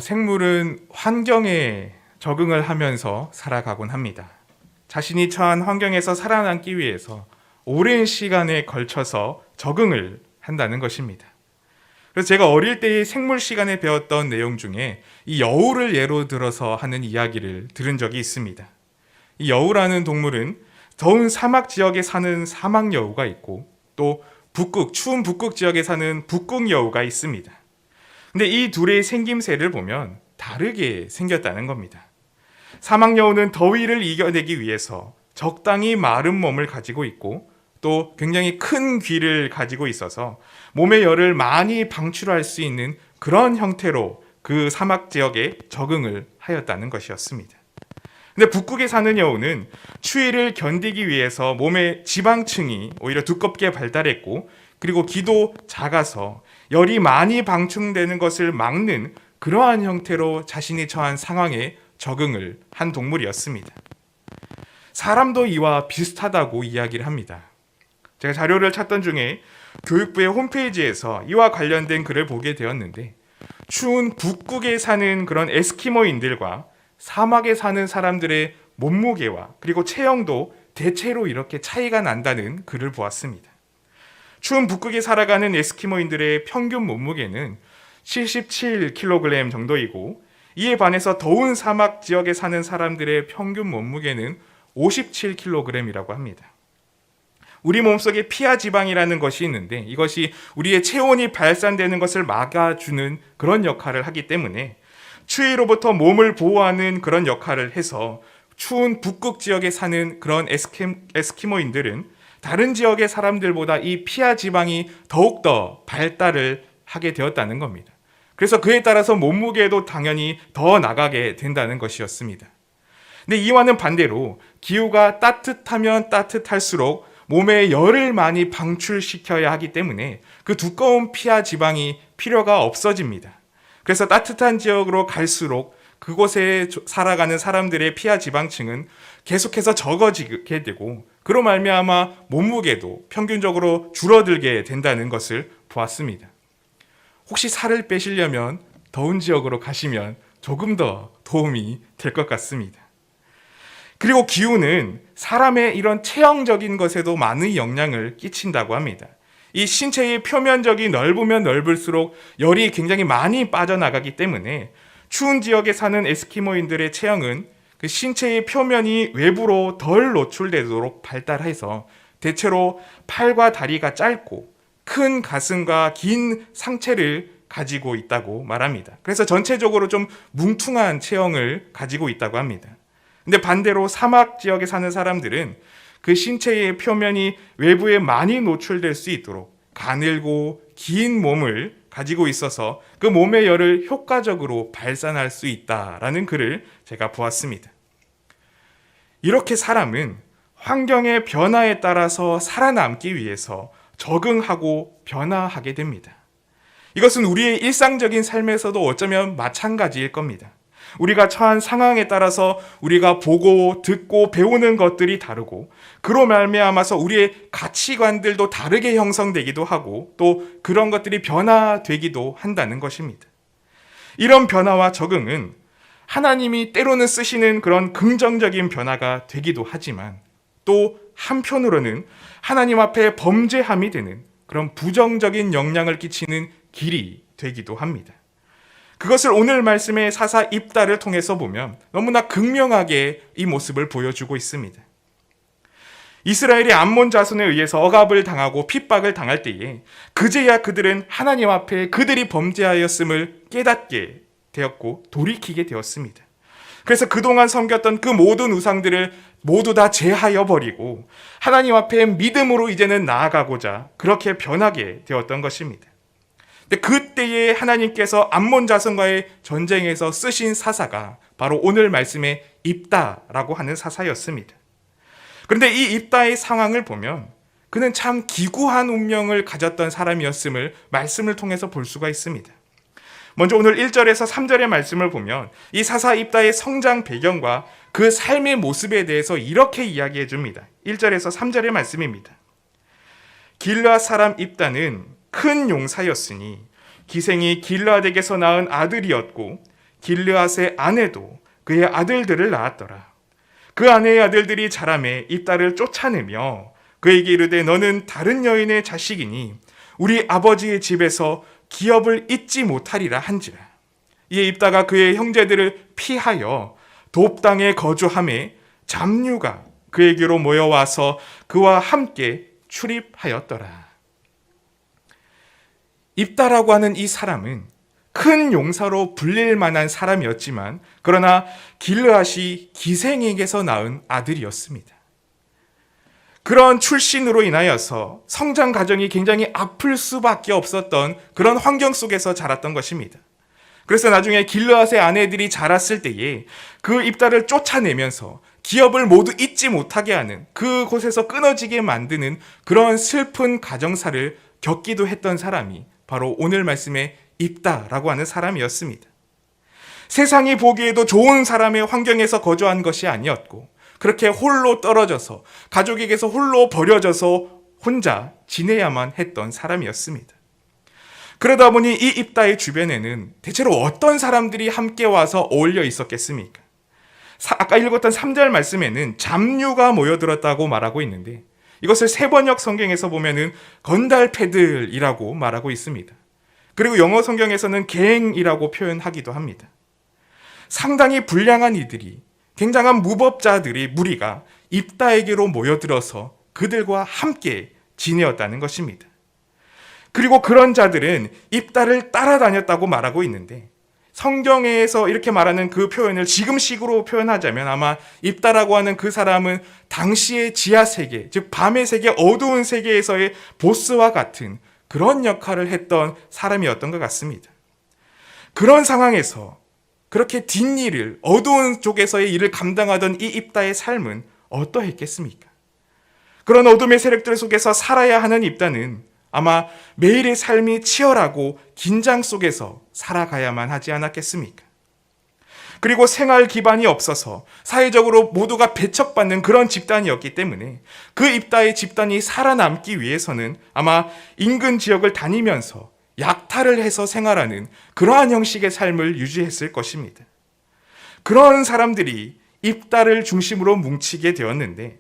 생물은 환경에 적응을 하면서 살아가곤 합니다. 자신이 처한 환경에서 살아남기 위해서 오랜 시간에 걸쳐서 적응을 한다는 것입니다. 그래서 제가 어릴 때의 생물 시간에 배웠던 내용 중에 이 여우를 예로 들어서 하는 이야기를 들은 적이 있습니다. 이 여우라는 동물은 더운 사막 지역에 사는 사막 여우가 있고 또 추운 북극 지역에 사는 북극 여우가 있습니다. 근데 이 둘의 생김새를 보면 다르게 생겼다는 겁니다. 사막 여우는 더위를 이겨내기 위해서 적당히 마른 몸을 가지고 있고 또 굉장히 큰 귀를 가지고 있어서 몸의 열을 많이 방출할 수 있는 그런 형태로 그 사막 지역에 적응을 하였다는 것이었습니다. 근데 북극에 사는 여우는 추위를 견디기 위해서 몸의 지방층이 오히려 두껍게 발달했고 그리고 귀도 작아서 열이 많이 방출되는 것을 막는 그러한 형태로 자신이 처한 상황에 적응을 한 동물이었습니다. 사람도 이와 비슷하다고 이야기를 합니다. 제가 자료를 찾던 중에 교육부의 홈페이지에서 이와 관련된 글을 보게 되었는데 추운 북극에 사는 그런 에스키모인들과 사막에 사는 사람들의 몸무게와 그리고 체형도 대체로 이렇게 차이가 난다는 글을 보았습니다. 추운 북극에 살아가는 에스키모인들의 평균 몸무게는 77kg 정도이고 이에 반해서 더운 사막 지역에 사는 사람들의 평균 몸무게는 57kg이라고 합니다. 우리 몸속에 피하 지방이라는 것이 있는데 이것이 우리의 체온이 발산되는 것을 막아주는 그런 역할을 하기 때문에 추위로부터 몸을 보호하는 그런 역할을 해서 추운 북극 지역에 사는 그런 에스키모인들은 다른 지역의 사람들보다 이 피하 지방이 더욱더 발달을 하게 되었다는 겁니다. 그래서 그에 따라서 몸무게도 당연히 더 나가게 된다는 것이었습니다. 근데 이와는 반대로 기후가 따뜻하면 따뜻할수록 몸에 열을 많이 방출시켜야 하기 때문에 그 두꺼운 피하 지방이 필요가 없어집니다. 그래서 따뜻한 지역으로 갈수록 그곳에 살아가는 사람들의 피하 지방층은 계속해서 적어지게 되고 그로 말미암아 몸무게도 평균적으로 줄어들게 된다는 것을 보았습니다. 혹시 살을 빼시려면 더운 지역으로 가시면 조금 더 도움이 될 것 같습니다. 그리고 기후는 사람의 이런 체형적인 것에도 많은 영향을 끼친다고 합니다. 이 신체의 표면적이 넓으면 넓을수록 열이 굉장히 많이 빠져나가기 때문에 추운 지역에 사는 에스키모인들의 체형은 그 신체의 표면이 외부로 덜 노출되도록 발달해서 대체로 팔과 다리가 짧고 큰 가슴과 긴 상체를 가지고 있다고 말합니다. 그래서 전체적으로 좀 뭉퉁한 체형을 가지고 있다고 합니다. 근데 반대로 사막 지역에 사는 사람들은 그 신체의 표면이 외부에 많이 노출될 수 있도록 가늘고 긴 몸을 가지고 있어서 그 몸의 열을 효과적으로 발산할 수 있다라는 글을 제가 보았습니다. 이렇게 사람은 환경의 변화에 따라서 살아남기 위해서 적응하고 변화하게 됩니다. 이것은 우리의 일상적인 삶에서도 어쩌면 마찬가지일 겁니다. 우리가 처한 상황에 따라서 우리가 보고 듣고 배우는 것들이 다르고 그로 말미암아서 우리의 가치관들도 다르게 형성되기도 하고 또 그런 것들이 변화되기도 한다는 것입니다. 이런 변화와 적응은 하나님이 때로는 쓰시는 그런 긍정적인 변화가 되기도 하지만 또 한편으로는 하나님 앞에 범죄함이 되는 그런 부정적인 영향을 끼치는 길이 되기도 합니다. 그것을 오늘 말씀의 사사 입다를 통해서 보면 너무나 극명하게 이 모습을 보여주고 있습니다. 이스라엘이 암몬 자손에 의해서 억압을 당하고 핍박을 당할 때에 그제야 그들은 하나님 앞에 그들이 범죄하였음을 깨닫게 되었고 돌이키게 되었습니다. 그래서 그동안 섬겼던 그 모든 우상들을 모두 다 제하여 버리고 하나님 앞에 믿음으로 이제는 나아가고자 그렇게 변하게 되었던 것입니다. 근데 그때에 하나님께서 암몬 자손과의 전쟁에서 쓰신 사사가 바로 오늘 말씀의 입다라고 하는 사사였습니다. 그런데 이 입다의 상황을 보면 그는 참 기구한 운명을 가졌던 사람이었음을 말씀을 통해서 볼 수가 있습니다. 먼저 오늘 1절에서 3절의 말씀을 보면 이 사사 입다의 성장 배경과 그 삶의 모습에 대해서 이렇게 이야기해 줍니다. 1절에서 3절의 말씀입니다. 길르앗 사람 입다는 큰 용사였으니 기생이 길르앗에게서 낳은 아들이었고 길르앗의 아내도 그의 아들들을 낳았더라. 그 아내의 아들들이 자라매 입다를 쫓아내며 그에게 이르되 너는 다른 여인의 자식이니 우리 아버지의 집에서 기업을 잊지 못하리라 한지라. 이에 입다가 그의 형제들을 피하여 돕당에 거주하매 잡류가 그에게로 모여와서 그와 함께 출입하였더라. 입다라고 하는 이 사람은 큰 용사로 불릴 만한 사람이었지만 그러나 길르앗이 기생에게서 낳은 아들이었습니다. 그런 출신으로 인하여서 성장 과정이 굉장히 아플 수밖에 없었던 그런 환경 속에서 자랐던 것입니다. 그래서 나중에 길르앗의 아내들이 자랐을 때에 그 입다를 쫓아내면서 기업을 모두 잊지 못하게 하는, 그곳에서 끊어지게 만드는 그런 슬픈 가정사를 겪기도 했던 사람이 바로 오늘 말씀의 입다라고 하는 사람이었습니다. 세상이 보기에도 좋은 사람의 환경에서 거주한 것이 아니었고 그렇게 홀로 떨어져서 가족에게서 홀로 버려져서 혼자 지내야만 했던 사람이었습니다. 그러다 보니 이 입다의 주변에는 대체로 어떤 사람들이 함께 와서 어울려 있었겠습니까? 아까 읽었던 3절 말씀에는 잡류가 모여들었다고 말하고 있는데 이것을 세번역 성경에서 보면은 건달패들이라고 말하고 있습니다. 그리고 영어 성경에서는 갱이라고 표현하기도 합니다. 상당히 불량한 이들이, 굉장한 무법자들의 무리가 입다에게로 모여들어서 그들과 함께 지내었다는 것입니다. 그리고 그런 자들은 입다를 따라다녔다고 말하고 있는데 성경에서 이렇게 말하는 그 표현을 지금식으로 표현하자면 아마 입다라고 하는 그 사람은 당시의 지하세계, 즉 밤의 세계, 어두운 세계에서의 보스와 같은 그런 역할을 했던 사람이었던 것 같습니다. 그런 상황에서 그렇게 뒷일을, 어두운 쪽에서의 일을 감당하던 이 입다의 삶은 어떠했겠습니까? 그런 어둠의 세력들 속에서 살아야 하는 입다는 아마 매일의 삶이 치열하고 긴장 속에서 살아가야만 하지 않았겠습니까? 그리고 생활 기반이 없어서 사회적으로 모두가 배척받는 그런 집단이었기 때문에 그 입다의 집단이 살아남기 위해서는 아마 인근 지역을 다니면서 약탈을 해서 생활하는 그러한 형식의 삶을 유지했을 것입니다. 그런 사람들이 입다를 중심으로 뭉치게 되었는데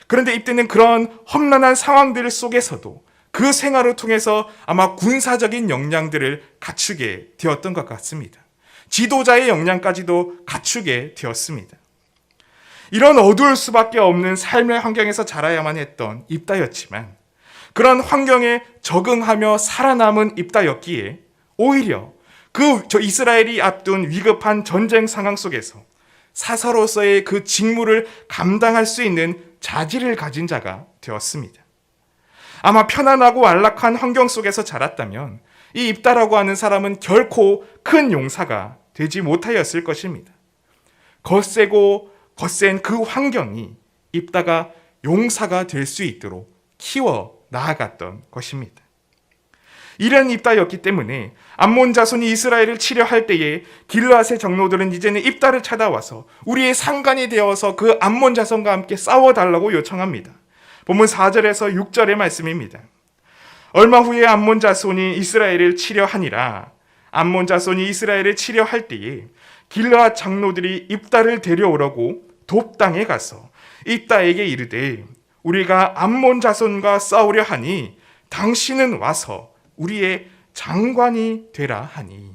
그런데 이때는 그런 험난한 상황들 속에서도 그 생활을 통해서 아마 군사적인 역량들을 갖추게 되었던 것 같습니다. 지도자의 역량까지도 갖추게 되었습니다. 이런 어두울 수밖에 없는 삶의 환경에서 자라야만 했던 입다였지만 그런 환경에 적응하며 살아남은 입다였기에 오히려 이스라엘이 앞둔 위급한 전쟁 상황 속에서 사사로서의 그 직무를 감당할 수 있는 자질을 가진 자가 되었습니다. 아마 편안하고 안락한 환경 속에서 자랐다면 이 입다라고 하는 사람은 결코 큰 용사가 되지 못하였을 것입니다. 거세고 거센 그 환경이 입다가 용사가 될 수 있도록 키워 나아갔던 것입니다. 이런 입다였기 때문에 암몬 자손이 이스라엘을 치려 할 때에 길르앗의 장로들은 이제는 입다를 찾아와서 우리의 상관이 되어서 그 암몬 자손과 함께 싸워달라고 요청합니다. 본문 4절에서 6절의 말씀입니다. 얼마 후에 암몬 자손이 이스라엘을 치려 하니라. 암몬 자손이 이스라엘을 치려 할 때에 길르앗 장로들이 입다를 데려오라고 돕당에 가서 입다에게 이르되 우리가 암몬 자손과 싸우려 하니 당신은 와서 우리의 장관이 되라 하니.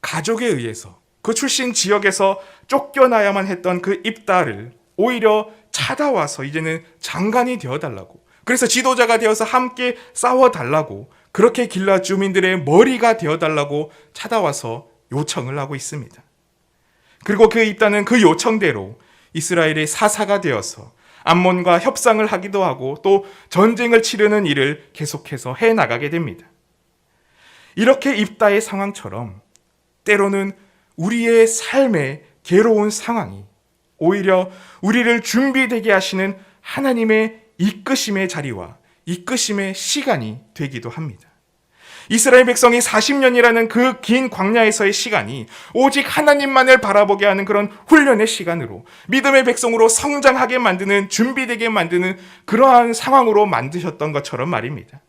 가족에 의해서 그 출신 지역에서 쫓겨나야만 했던 그 입다를 오히려 찾아와서 이제는 장관이 되어달라고, 그래서 지도자가 되어서 함께 싸워달라고, 그렇게 길르앗 주민들의 머리가 되어달라고 찾아와서 요청을 하고 있습니다. 그리고 그 입다는 그 요청대로 이스라엘의 사사가 되어서 암몬과 협상을 하기도 하고 또 전쟁을 치르는 일을 계속해서 해나가게 됩니다. 이렇게 입다의 상황처럼 때로는 우리의 삶의 괴로운 상황이 오히려 우리를 준비되게 하시는 하나님의 이끄심의 자리와 이끄심의 시간이 되기도 합니다. 이스라엘 백성이 40년이라는 그 긴 광야에서의 시간이 오직 하나님만을 바라보게 하는 그런 훈련의 시간으로 믿음의 백성으로 성장하게 만드는, 준비되게 만드는 그러한 상황으로 만드셨던 것처럼 말입니다.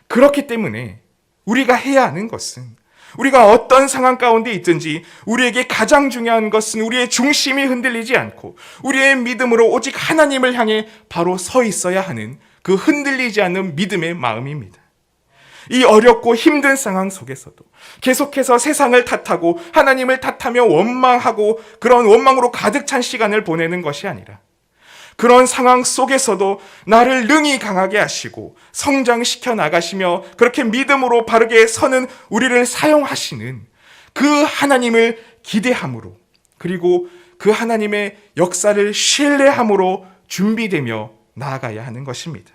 그렇기 때문에 우리가 해야 하는 것은 우리가 어떤 상황 가운데 있든지 우리에게 가장 중요한 것은 우리의 중심이 흔들리지 않고 우리의 믿음으로 오직 하나님을 향해 바로 서 있어야 하는 그 흔들리지 않는 믿음의 마음입니다. 이 어렵고 힘든 상황 속에서도 계속해서 세상을 탓하고 하나님을 탓하며 원망하고 그런 원망으로 가득 찬 시간을 보내는 것이 아니라 그런 상황 속에서도 나를 능히 강하게 하시고 성장시켜 나가시며 그렇게 믿음으로 바르게 서는 우리를 사용하시는 그 하나님을 기대함으로 그리고 그 하나님의 역사를 신뢰함으로 준비되며 나아가야 하는 것입니다.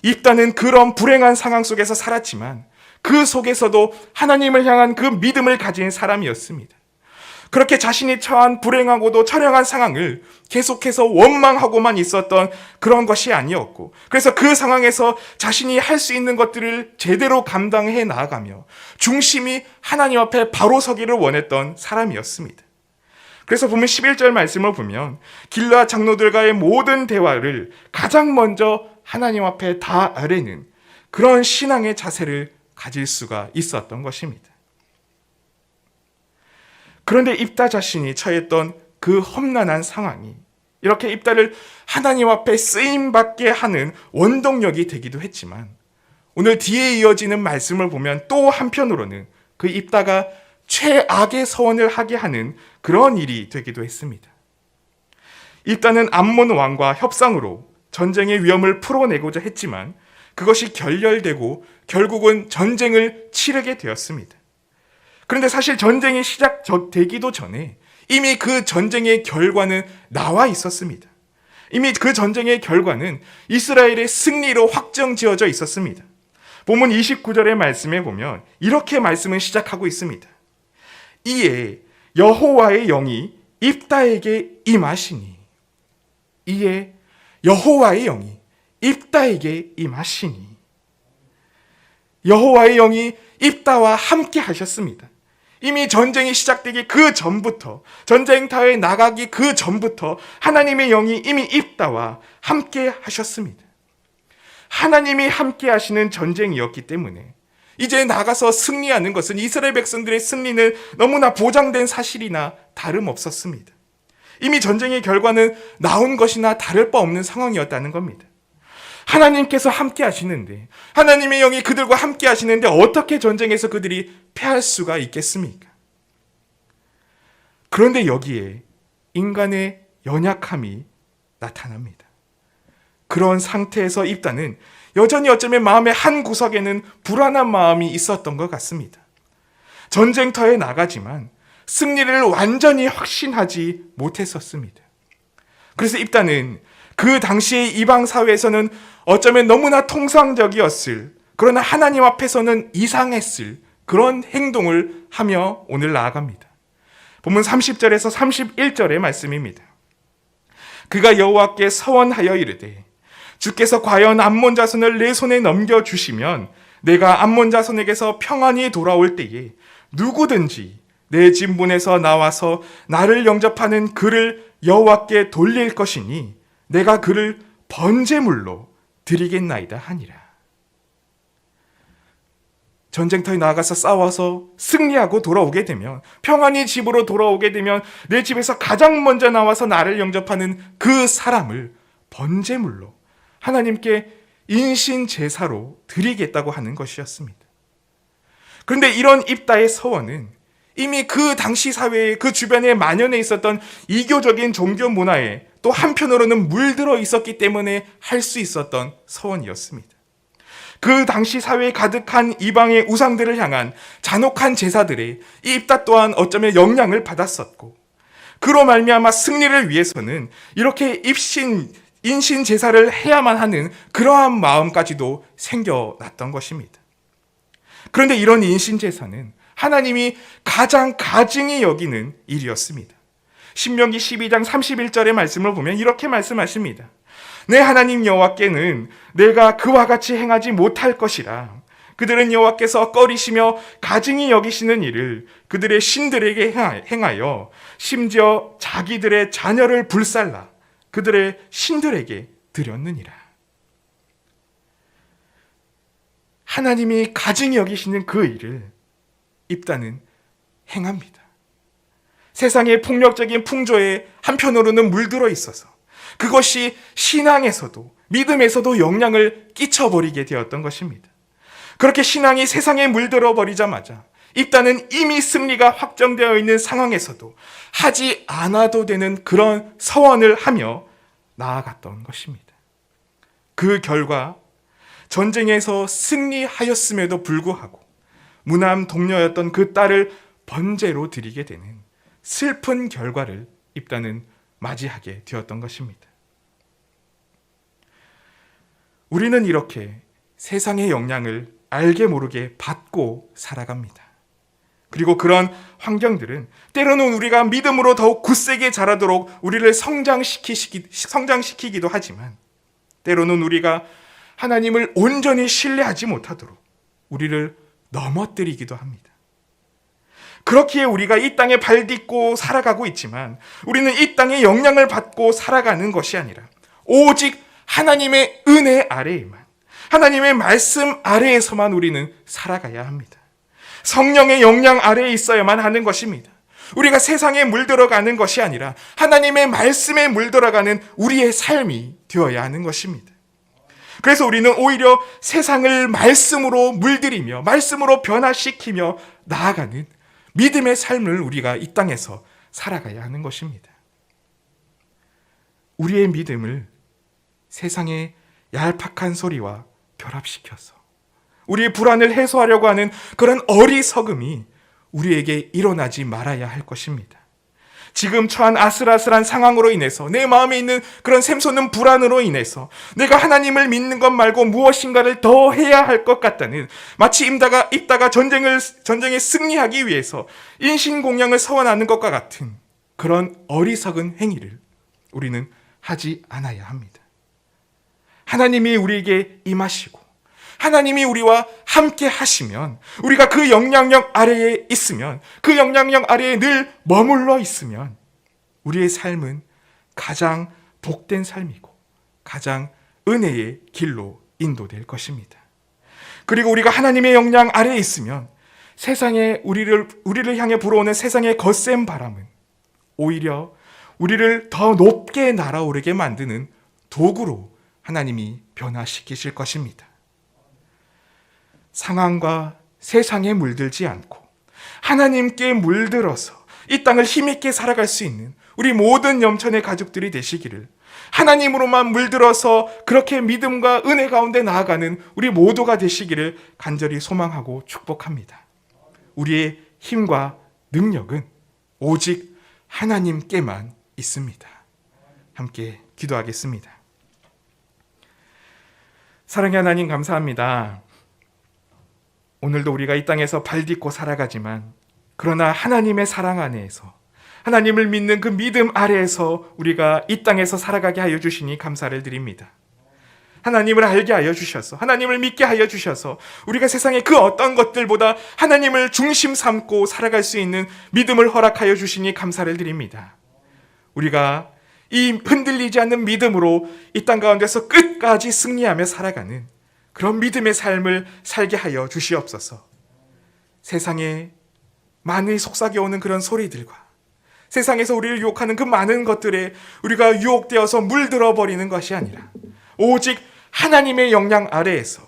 입다는 그런 불행한 상황 속에서 살았지만 그 속에서도 하나님을 향한 그 믿음을 가진 사람이었습니다. 그렇게 자신이 처한 불행하고도 처량한 상황을 계속해서 원망하고만 있었던 그런 것이 아니었고, 그래서 그 상황에서 자신이 할 수 있는 것들을 제대로 감당해 나아가며 중심이 하나님 앞에 바로 서기를 원했던 사람이었습니다. 그래서 보면 11절 말씀을 보면 길르앗 장로들과의 모든 대화를 가장 먼저 하나님 앞에 다 아뢰는 그런 신앙의 자세를 가질 수가 있었던 것입니다. 그런데 입다 자신이 처했던 그 험난한 상황이 이렇게 입다를 하나님 앞에 쓰임받게 하는 원동력이 되기도 했지만 오늘 뒤에 이어지는 말씀을 보면 또 한편으로는 그 입다가 최악의 서원을 하게 하는 그런 일이 되기도 했습니다. 입다는 암몬 왕과 협상으로 전쟁의 위험을 풀어내고자 했지만 그것이 결렬되고 결국은 전쟁을 치르게 되었습니다. 그런데 사실 전쟁이 시작되기도 전에 이미 그 전쟁의 결과는 나와 있었습니다. 이미 그 전쟁의 결과는 이스라엘의 승리로 확정지어져 있었습니다. 본문 29절의 말씀에 보면 이렇게 말씀을 시작하고 있습니다. 이에 여호와의 영이 입다에게 임하시니 이에 여호와의 영이 입다에게 임하시니 여호와의 영이 입다와 함께 하셨습니다. 이미 전쟁이 시작되기 그 전부터 전쟁터에 나가기 그 전부터 하나님의 영이 이미 입다와 함께 하셨습니다. 하나님이 함께 하시는 전쟁이었기 때문에 이제 나가서 승리하는 것은 이스라엘 백성들의 승리는 너무나 보장된 사실이나 다름없었습니다. 이미 전쟁의 결과는 나온 것이나 다를 바 없는 상황이었다는 겁니다. 하나님께서 함께 하시는데 하나님의 영이 그들과 함께 하시는데 어떻게 전쟁에서 그들이 패할 수가 있겠습니까? 그런데 여기에 인간의 연약함이 나타납니다. 그런 상태에서 입다는 여전히 어쩌면 마음의 한 구석에는 불안한 마음이 있었던 것 같습니다. 전쟁터에 나가지만 승리를 완전히 확신하지 못했었습니다. 그래서 입다는 그 당시의 이방 사회에서는 어쩌면 너무나 통상적이었을, 그러나 하나님 앞에서는 이상했을 그런 행동을 하며 오늘 나아갑니다. 본문 30절에서 31절의 말씀입니다. 그가 여호와께 서원하여 이르되 주께서 과연 암몬 자손을 내 손에 넘겨주시면 내가 암몬 자손에게서 평안히 돌아올 때에 누구든지 내 진문에서 나와서 나를 영접하는 그를 여호와께 돌릴 것이니 내가 그를 번제물로 드리겠나이다 하니라. 전쟁터에 나가서 싸워서 승리하고 돌아오게 되면, 평안히 집으로 돌아오게 되면 내 집에서 가장 먼저 나와서 나를 영접하는 그 사람을 번제물로 하나님께 인신 제사로 드리겠다고 하는 것이었습니다. 그런데 이런 입다의 서원은 이미 그 당시 사회에 그 주변에 만연해 있었던 이교적인 종교 문화에 또 한편으로는 물들어 있었기 때문에 할 수 있었던 서원이었습니다. 그 당시 사회에 가득한 이방의 우상들을 향한 잔혹한 제사들에 이 입다 또한 어쩌면 영향을 받았었고, 그로 말미암아 승리를 위해서는 이렇게 인신 제사를 해야만 하는 그러한 마음까지도 생겨났던 것입니다. 그런데 이런 인신 제사는 하나님이 가장 가증히 여기는 일이었습니다. 신명기 12장 31절의 말씀을 보면 이렇게 말씀하십니다. 내 하나님 여호와께는 내가 그와 같이 행하지 못할 것이라. 그들은 여호와께서 꺼리시며 가증히 여기시는 일을 그들의 신들에게 행하여 심지어 자기들의 자녀를 불살라 그들의 신들에게 드렸느니라. 하나님이 가증히 여기시는 그 일을 입다는 행합니다. 세상의 폭력적인 풍조에 한편으로는 물들어 있어서 그것이 신앙에서도 믿음에서도 영향을 끼쳐버리게 되었던 것입니다. 그렇게 신앙이 세상에 물들어 버리자마자 입다는 이미 승리가 확정되어 있는 상황에서도 하지 않아도 되는 그런 서원을 하며 나아갔던 것입니다. 그 결과 전쟁에서 승리하였음에도 불구하고 무남 동료였던 그 딸을 번제로 드리게 되는 슬픈 결과를 입다는 맞이하게 되었던 것입니다. 우리는 이렇게 세상의 영향을 알게 모르게 받고 살아갑니다. 그리고 그런 환경들은 때로는 우리가 믿음으로 더욱 굳세게 자라도록 우리를 성장시키기도 하지만 때로는 우리가 하나님을 온전히 신뢰하지 못하도록 우리를 넘어뜨리기도 합니다. 그렇기에 우리가 이 땅에 발 딛고 살아가고 있지만 우리는 이 땅에 영향을 받고 살아가는 것이 아니라 오직 하나님의 은혜 아래에만, 하나님의 말씀 아래에서만 우리는 살아가야 합니다. 성령의 영향 아래에 있어야만 하는 것입니다. 우리가 세상에 물들어가는 것이 아니라 하나님의 말씀에 물들어가는 우리의 삶이 되어야 하는 것입니다. 그래서 우리는 오히려 세상을 말씀으로 물들이며 말씀으로 변화시키며 나아가는 믿음의 삶을 우리가 이 땅에서 살아가야 하는 것입니다. 우리의 믿음을 세상의 얄팍한 소리와 결합시켜서 우리의 불안을 해소하려고 하는 그런 어리석음이 우리에게 일어나지 말아야 할 것입니다. 지금 처한 아슬아슬한 상황으로 인해서 내 마음에 있는 그런 샘솟는 불안으로 인해서 내가 하나님을 믿는 것 말고 무엇인가를 더 해야 할 것 같다는, 마치 입다가 전쟁에 승리하기 위해서 인신공양을 서원하는 것과 같은 그런 어리석은 행위를 우리는 하지 않아야 합니다. 하나님이 우리에게 임하시고 하나님이 우리와 함께 하시면, 우리가 그 영향력 아래에 있으면, 그 영향력 아래에 늘 머물러 있으면 우리의 삶은 가장 복된 삶이고 가장 은혜의 길로 인도될 것입니다. 그리고 우리가 하나님의 영향 아래에 있으면 세상에 우리를 향해 불어오는 세상의 거센 바람은 오히려 우리를 더 높게 날아오르게 만드는 도구로 하나님이 변화시키실 것입니다. 상황과 세상에 물들지 않고 하나님께 물들어서 이 땅을 힘있게 살아갈 수 있는 우리 모든 염천의 가족들이 되시기를, 하나님으로만 물들어서 그렇게 믿음과 은혜 가운데 나아가는 우리 모두가 되시기를 간절히 소망하고 축복합니다. 우리의 힘과 능력은 오직 하나님께만 있습니다. 함께 기도하겠습니다. 사랑의 하나님, 감사합니다. 오늘도 우리가 이 땅에서 발 딛고 살아가지만 그러나 하나님의 사랑 안에서, 하나님을 믿는 그 믿음 아래에서 우리가 이 땅에서 살아가게 하여 주시니 감사를 드립니다. 하나님을 알게 하여 주셔서, 하나님을 믿게 하여 주셔서 우리가 세상의 그 어떤 것들보다 하나님을 중심 삼고 살아갈 수 있는 믿음을 허락하여 주시니 감사를 드립니다. 우리가 이 흔들리지 않는 믿음으로 이 땅 가운데서 끝까지 승리하며 살아가는 그런 믿음의 삶을 살게 하여 주시옵소서. 세상에 많이 속삭여오는 그런 소리들과 세상에서 우리를 유혹하는 그 많은 것들에 우리가 유혹되어서 물들어 버리는 것이 아니라 오직 하나님의 영향 아래에서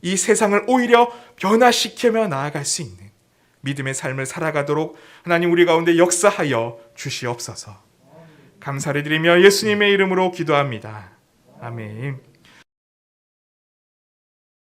이 세상을 오히려 변화시키며 나아갈 수 있는 믿음의 삶을 살아가도록 하나님 우리 가운데 역사하여 주시옵소서. 감사를 드리며 예수님의 이름으로 기도합니다. 아멘.